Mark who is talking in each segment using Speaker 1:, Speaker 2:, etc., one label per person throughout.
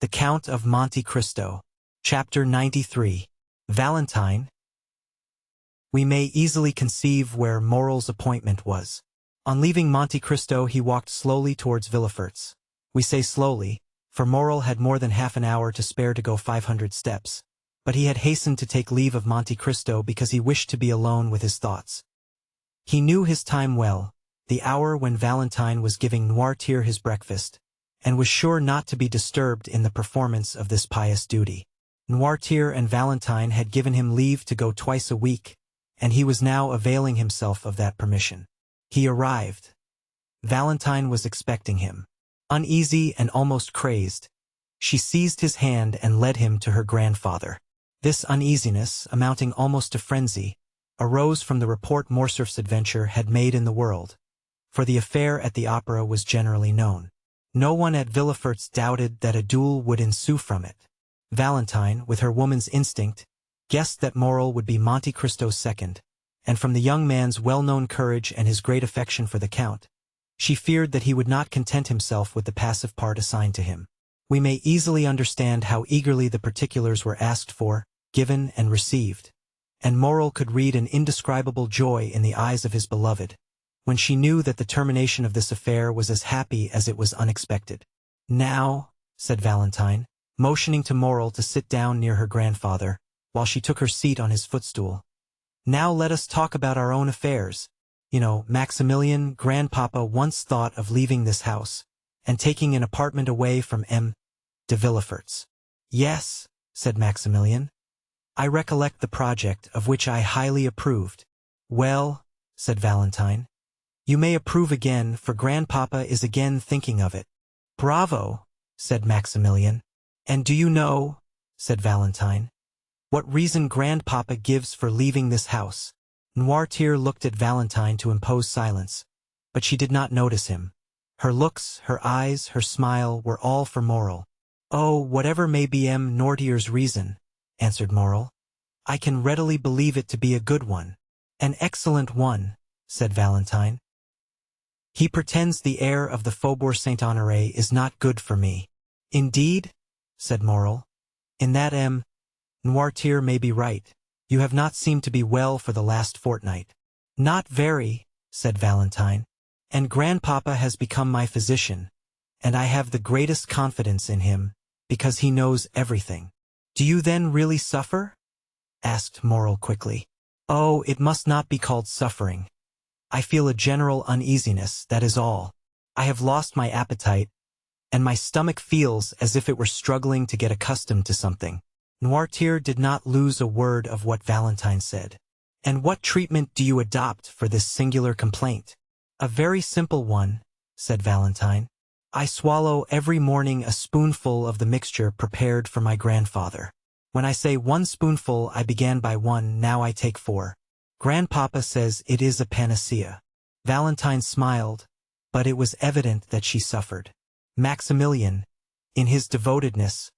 Speaker 1: The Count of Monte Cristo. Chapter 93. Valentine. We may easily conceive where Morrel's appointment was. On leaving Monte Cristo he walked slowly towards Villefort's. We say slowly, for Morrel had more than half an hour to spare to go 500 steps. But he had hastened to take leave of Monte Cristo because he wished to be alone with his thoughts. He knew his time well, the hour when Valentine was giving Noirtier his breakfast, and was sure not to be disturbed in the performance of this pious duty. Noirtier and Valentine had given him leave to go twice a week, and he was now availing himself of that permission. He arrived. Valentine was expecting him. Uneasy and almost crazed, she seized his hand and led him to her grandfather. This uneasiness, amounting almost to frenzy, arose from the report Morcerf's adventure had made in the world, for the affair at the opera was generally known. No one at Villefort's doubted that a duel would ensue from it. Valentine, with her woman's instinct, guessed that Morrel would be Monte Cristo's second, and from the young man's well-known courage and his great affection for the Count, she feared that he would not content himself with the passive part assigned to him. We may easily understand how eagerly the particulars were asked for, given, and received, and Morrel could read an indescribable joy in the eyes of his beloved, when she knew that the termination of this affair was as happy as it was unexpected. "Now," said Valentine, motioning to Morrel to sit down near her grandfather, while she took her seat on his footstool. "Now let us talk about our own affairs. You know, Maximilian, grandpapa once thought of leaving this house, and taking an apartment away from M. de Villefort's." "Yes," said Maximilian. "I recollect the project, of which I highly approved." "Well," said Valentine, "you may approve again, for grandpapa is again thinking of it." "Bravo," said Maximilian. "And do you know," said Valentine, "what reason grandpapa gives for leaving this house?" Noirtier looked at Valentine to impose silence, but she did not notice him. Her looks, her eyes, her smile were all for Morrel. "Oh, whatever may be M. Noirtier's reason," answered Morrel, "I can readily believe it to be a good one." "An excellent one," said Valentine. "He pretends the air of the Faubourg Saint-Honoré is not good for me." "Indeed?" said Morrel. "In that M. Noirtier may be right. You have not seemed to be well for the last fortnight." "Not very," said Valentine, "and grandpapa has become my physician, and I have the greatest confidence in him, because he knows everything." "Do you then really suffer?" asked Morrel quickly. "Oh, it must not be called suffering. I feel a general uneasiness, that is all. I have lost my appetite, and my stomach feels as if it were struggling to get accustomed to something." Noirtier did not lose a word of what Valentine said. "And what treatment do you adopt for this singular complaint?" "A very simple one," said Valentine. "I swallow every morning a spoonful of the mixture prepared for my grandfather. When I say 1 spoonful, I began by 1, now I take 4. Grandpapa says it is a panacea." Valentine smiled, but it was evident that she suffered. Maximilian, in his devotedness,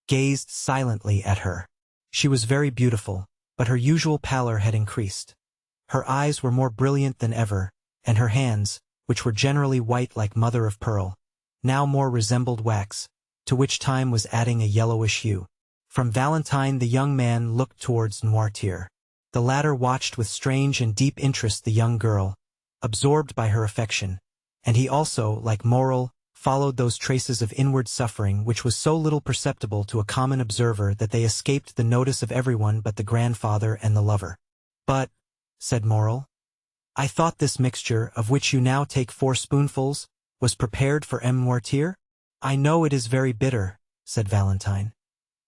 Speaker 1: gazed silently at her. She was very beautiful, but her usual pallor had increased. Her eyes were more brilliant than ever, and her hands, which were generally white like mother of pearl, now more resembled wax, to which time was adding a yellowish hue. From Valentine the young man looked towards Noirtier. The latter watched with strange and deep interest the young girl, absorbed by her affection, and he also, like Morrel, followed those traces of inward suffering which was so little perceptible to a common observer that they escaped the notice of everyone but the grandfather and the lover. "But," said Morrel, "I thought this mixture, of which you now take 4 spoonfuls, was prepared for M. Noirtier?" "I know it is very bitter," said Valentine.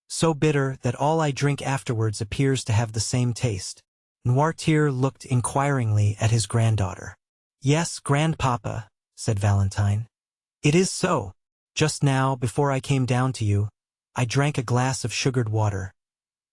Speaker 1: "So bitter that all I drink afterwards appears to have the same taste." Noirtier looked inquiringly at his granddaughter. "Yes, grandpapa," said Valentine. "It is so. Just now, before I came down to you, I drank a glass of sugared water.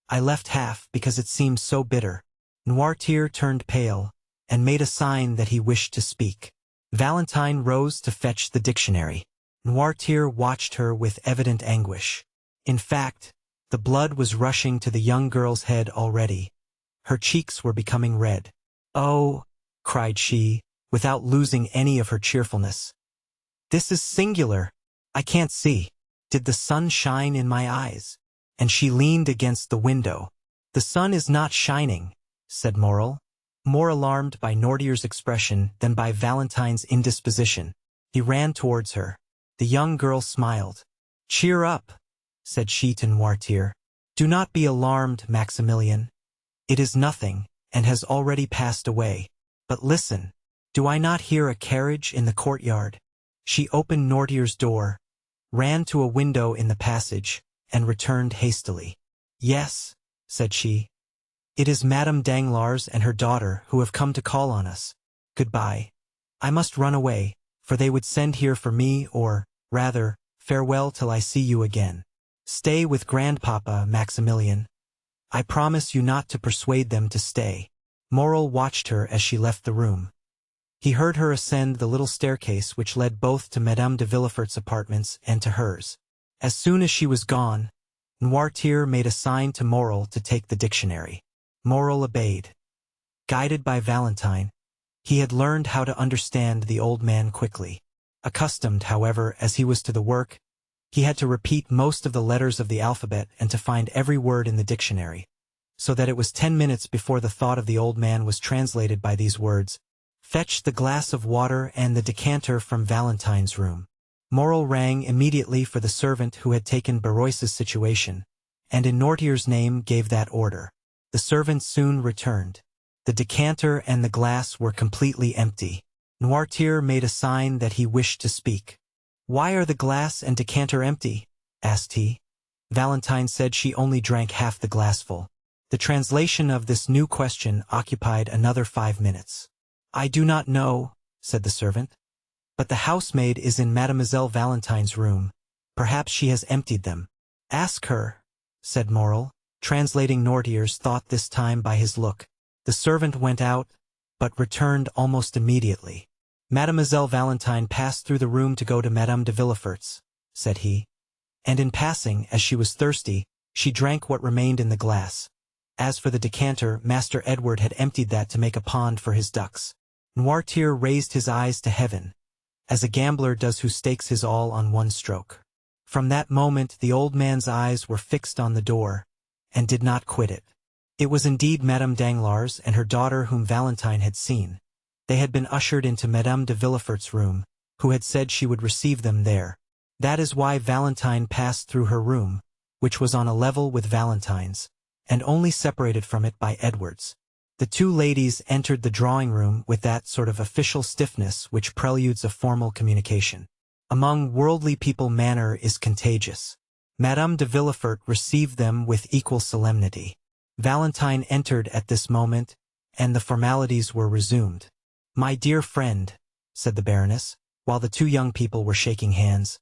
Speaker 1: I left half because it seemed so bitter." Noirtier turned pale, and made a sign that he wished to speak. Valentine rose to fetch the dictionary. Noirtier watched her with evident anguish. In fact, the blood was rushing to the young girl's head already. Her cheeks were becoming red. "Oh," cried she, without losing any of her cheerfulness. "This is singular. I can't see. Did the sun shine in my eyes? And she leaned against the window. The sun is not shining, said Morel, more alarmed by Noirtier's expression than by Valentine's indisposition. He ran towards her. The young girl smiled. Cheer up, said she to Noirtier. Do not be alarmed, Maximilian. It is nothing, and has already passed away. But listen, do I not hear a carriage in the courtyard? She opened Noirtier's door, ran to a window in the passage, and returned hastily. Yes, said she. It is Madame Danglars and her daughter who have come to call on us. Goodbye. I must run away, for they would send here for me, or, rather, farewell till I see you again. Stay with grandpapa, Maximilian. I promise you not to persuade them to stay. Morel watched her as she left the room. He heard her ascend the little staircase which led both to Madame de Villefort's apartments and to hers. As soon as she was gone, Noirtier made a sign to Morel to take the dictionary. Morel obeyed. Guided by Valentine, he had learned how to understand the old man quickly. Accustomed, however, as he was to the work, he had to repeat most of the letters of the alphabet and to find every word in the dictionary, so that it was 10 minutes before the thought of the old man was translated by these words: "Fetch the glass of water and the decanter from Valentine's room." Morel rang immediately for the servant who had taken Barrois's situation, and in Noirtier's name gave that order. The servant soon returned. The decanter and the glass were completely empty. Noirtier made a sign that he wished to speak. "Why are the glass and decanter empty?" asked he. Valentine said she only drank half the glassful. The translation of this new question occupied another 5 minutes. "I do not know," said the servant. "But the housemaid is in Mademoiselle Valentine's room. Perhaps she has emptied them." "Ask her," said Morel, translating Noirtier's thought this time by his look. The servant went out, but returned almost immediately. "Mademoiselle Valentine passed through the room to go to Madame de Villefort's," said he. "And in passing, as she was thirsty, she drank what remained in the glass. As for the decanter, Master Edward had emptied that to make a pond for his ducks." Noirtier raised his eyes to heaven, as a gambler does who stakes his all on one stroke. From that moment the old man's eyes were fixed on the door, and did not quit it. It was indeed Madame Danglars and her daughter whom Valentine had seen. They had been ushered into Madame de Villefort's room, who had said she would receive them there. That is why Valentine passed through her room, which was on a level with Valentine's, and only separated from it by Edward's. The two ladies entered the drawing-room with that sort of official stiffness which preludes a formal communication. Among worldly people manner is contagious. Madame de Villefort received them with equal solemnity. Valentine entered at this moment, and the formalities were resumed. "My dear friend," said the Baroness, while the two young people were shaking hands,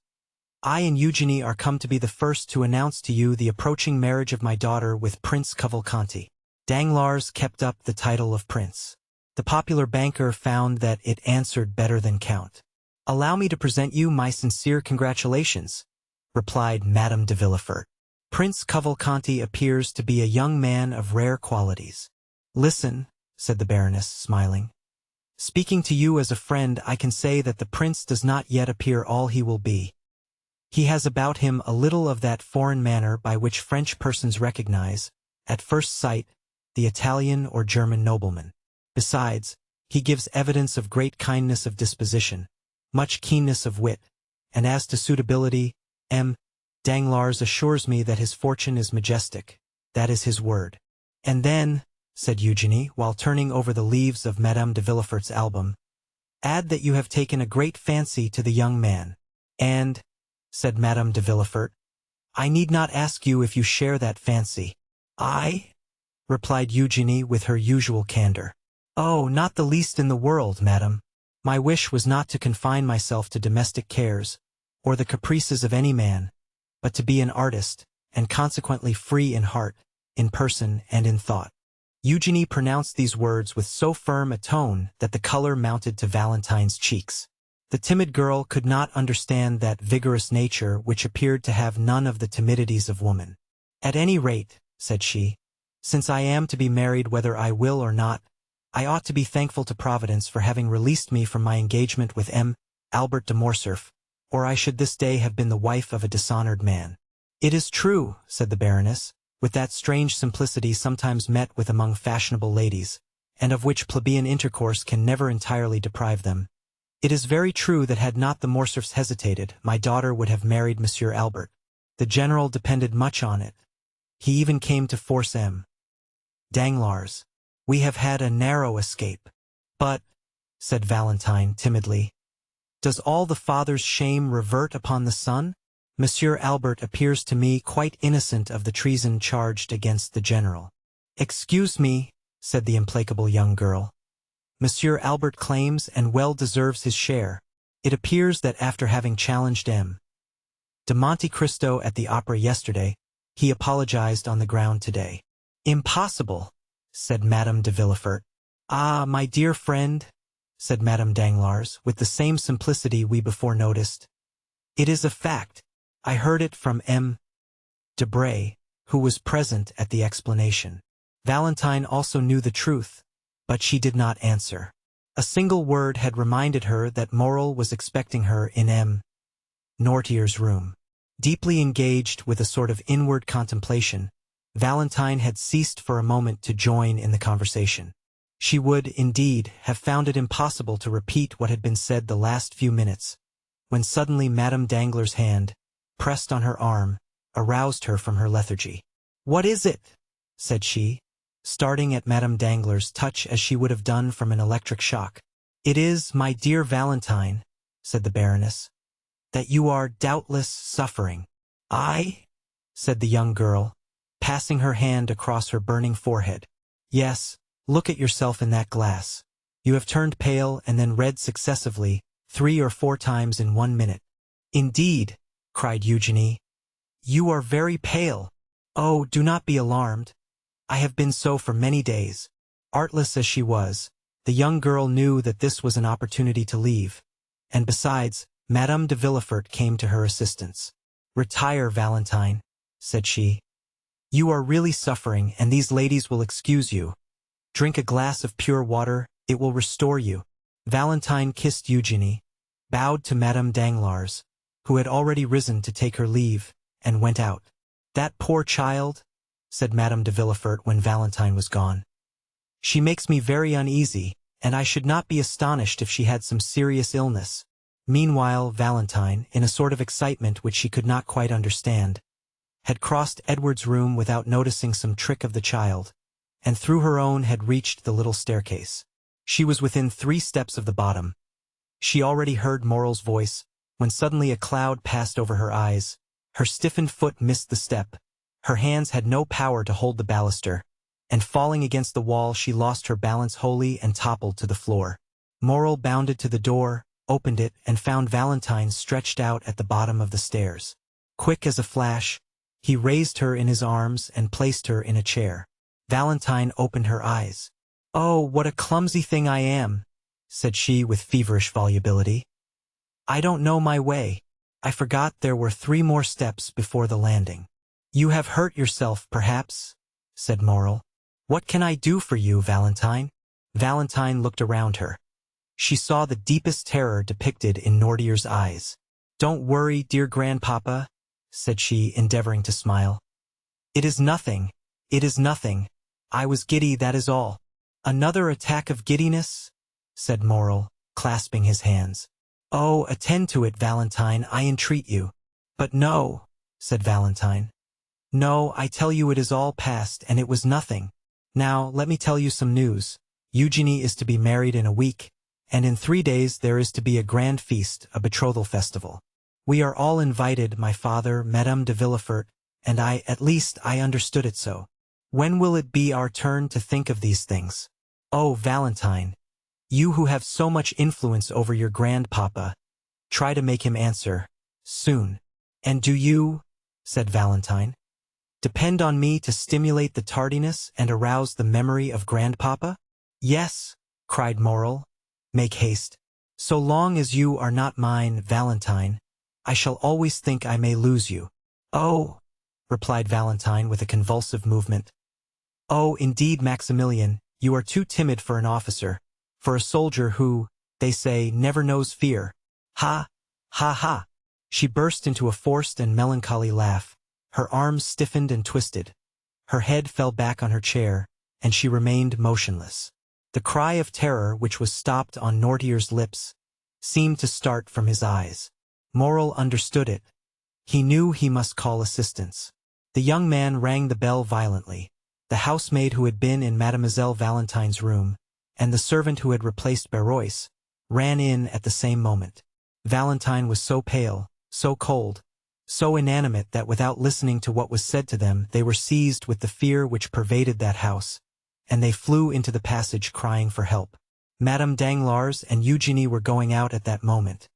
Speaker 1: "I and Eugenie are come to be the first to announce to you the approaching marriage of my daughter with Prince Cavalcanti." Danglars kept up the title of Prince. The popular banker found that it answered better than Count. "Allow me to present you my sincere congratulations," replied Madame de Villefort. "Prince Cavalcanti appears to be a young man of rare qualities." "Listen," said the Baroness, smiling. "Speaking to you as a friend, I can say that the prince does not yet appear all he will be. He has about him a little of that foreign manner by which French persons recognize, at first sight, the Italian or German nobleman. Besides, he gives evidence of great kindness of disposition, much keenness of wit, and as to suitability, M. Danglars assures me that his fortune is majestic. That is his word." "And then," said Eugenie, while turning over the leaves of Madame de Villefort's album, "add that you have taken a great fancy to the young man." "And," said Madame de Villefort, "I need not ask you if you share that fancy." "I?" replied Eugenie with her usual candor. "Oh, not the least in the world, madame. My wish was not to confine myself to domestic cares, or the caprices of any man, but to be an artist, and consequently free in heart, in person, and in thought." Eugenie pronounced these words with so firm a tone that the color mounted to Valentine's cheeks. The timid girl could not understand that vigorous nature which appeared to have none of the timidities of woman. "At any rate," said she, "since I am to be married whether I will or not, I ought to be thankful to Providence for having released me from my engagement with M. Albert de Morcerf, or I should this day have been the wife of a dishonored man. It is true, said the Baroness, with that strange simplicity sometimes met with among fashionable ladies, and of which plebeian intercourse can never entirely deprive them. It is very true that had not the Morcerfs hesitated, my daughter would have married Monsieur Albert. The General depended much on it. He even came to force M. Danglars. We have had a narrow escape. But, said Valentine timidly, does all the father's shame revert upon the son? Monsieur Albert appears to me quite innocent of the treason charged against the General. Excuse me, said the implacable young girl. Monsieur Albert claims and well deserves his share. It appears that after having challenged M. de Monte Cristo at the opera yesterday, he apologized on the ground today. Impossible, said Madame de Villefort. Ah, my dear friend, said Madame Danglars, with the same simplicity we before noticed. It is a fact. I heard it from M. Debray, who was present at the explanation. Valentine also knew the truth, but she did not answer. A single word had reminded her that Morel was expecting her in M. Noirtier's room. Deeply engaged with a sort of inward contemplation, Valentine had ceased for a moment to join in the conversation. She would, indeed, have found it impossible to repeat what had been said the last few minutes, when suddenly Madame Danglars' hand, pressed on her arm, aroused her from her lethargy. "What is it?" said she, starting at Madame Danglars' touch as she would have done from an electric shock. "It is, my dear Valentine," said the Baroness, "that you are doubtless suffering." "I?" said the young girl, passing her hand across her burning forehead. "Yes, look at yourself in that glass. You have turned pale and then red successively, 3 or 4 times in 1 minute." "Indeed," cried Eugenie, "you are very pale." "Oh, do not be alarmed. I have been so for many days." Artless as she was, the young girl knew that this was an opportunity to leave, and besides, Madame de Villefort came to her assistance. "Retire, Valentine," said she. "You are really suffering, and these ladies will excuse you. Drink a glass of pure water, it will restore you." Valentine kissed Eugenie, bowed to Madame Danglars, who had already risen to take her leave, and went out. "That poor child," said Madame de Villefort when Valentine was gone. "She makes me very uneasy, and I should not be astonished if she had some serious illness." Meanwhile, Valentine, in a sort of excitement which she could not quite understand, had crossed Edward's room without noticing some trick of the child, and through her own had reached the little staircase. She was within 3 steps of the bottom. She already heard Morel's voice, when suddenly a cloud passed over her eyes. Her stiffened foot missed the step. Her hands had no power to hold the baluster, and falling against the wall she lost her balance wholly and toppled to the floor. Morel bounded to the door, opened it, and found Valentine stretched out at the bottom of the stairs. Quick as a flash, he raised her in his arms and placed her in a chair. Valentine opened her eyes. "Oh, what a clumsy thing I am," said she with feverish volubility. "I don't know my way. I forgot there were 3 more steps before the landing." "You have hurt yourself, perhaps," said Morel. "What can I do for you, Valentine?" Valentine looked around her. She saw the deepest terror depicted in Noirtier's eyes. "Don't worry, dear grandpapa," said she, endeavoring to smile. "It is nothing. It is nothing. I was giddy, that is all." "Another attack of giddiness?" said Morel, clasping his hands. "Oh, attend to it, Valentine, I entreat you." "But no," said Valentine. "No, I tell you it is all past, and it was nothing. Now, let me tell you some news. Eugenie is to be married in a week, and in 3 days there is to be a grand feast, a betrothal festival. We are all invited, my father, Madame de Villefort, and I, at least I understood it so. When will it be our turn to think of these things? Oh, Valentine, you who have so much influence over your grandpapa, try to make him answer, soon." "And do you," said Valentine, "depend on me to stimulate the tardiness and arouse the memory of grandpapa?" "Yes," cried Morel, "make haste. So long as you are not mine, Valentine, I shall always think I may lose you." "Oh," replied Valentine with a convulsive movement. "Oh, indeed, Maximilian, you are too timid for an officer, for a soldier who, they say, never knows fear. Ha, ha, ha." She burst into a forced and melancholy laugh. Her arms stiffened and twisted. Her head fell back on her chair, and she remained motionless. The cry of terror, which was stopped on Noirtier's lips, seemed to start from his eyes. Morel understood it. He knew he must call assistance. The young man rang the bell violently. The housemaid who had been in Mademoiselle Valentine's room, and the servant who had replaced Barrois, ran in at the same moment. Valentine was so pale, so cold, so inanimate that without listening to what was said to them, they were seized with the fear which pervaded that house, and they flew into the passage crying for help. Madame Danglars and Eugenie were going out at that moment.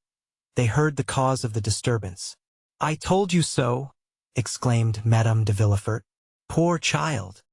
Speaker 1: They heard the cause of the disturbance. "I told you so!" exclaimed Madame de Villefort. "Poor child!